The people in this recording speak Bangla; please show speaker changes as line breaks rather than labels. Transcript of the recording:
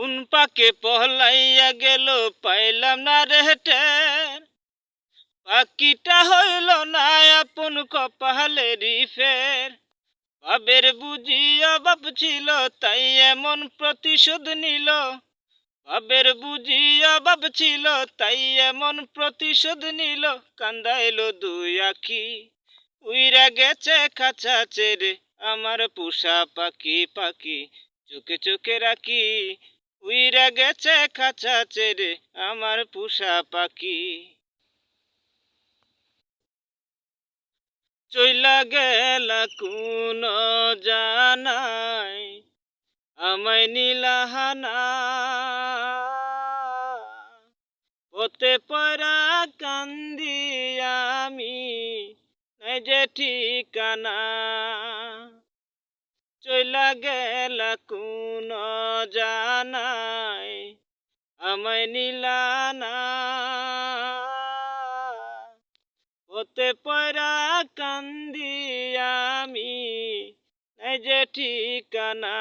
কোন পাকে পহলাইয়া গেল পাইলাম না রে টের। পাখিটা হইল না আপন কপালেরই ফের। বাবের বুঝি অভাব ছিল তাই এমন প্রতিশোধ নিল। বাবের বুঝি অভাব ছিল তাই এমন প্রতিশোধ নিল। কান্দাইলো দুই আখি উইরা গেছে খাঁচা ছেড়ে। আমার পোষা পাখি পাখি চোখে চোখে রাখি। উইরা গেছে খাঁচা ছেড়ে আমার পোষা পাখি। চইলা গেলা কোন জানাই আমায় নীলাহানা। পথে পড়া কান্দি আমি নাই যে ঠিকানা। চইলা গেলা কোন জানাই আমায় নীলানা। পথে পড়া কান্দি আমি নাই যে ঠিকানা।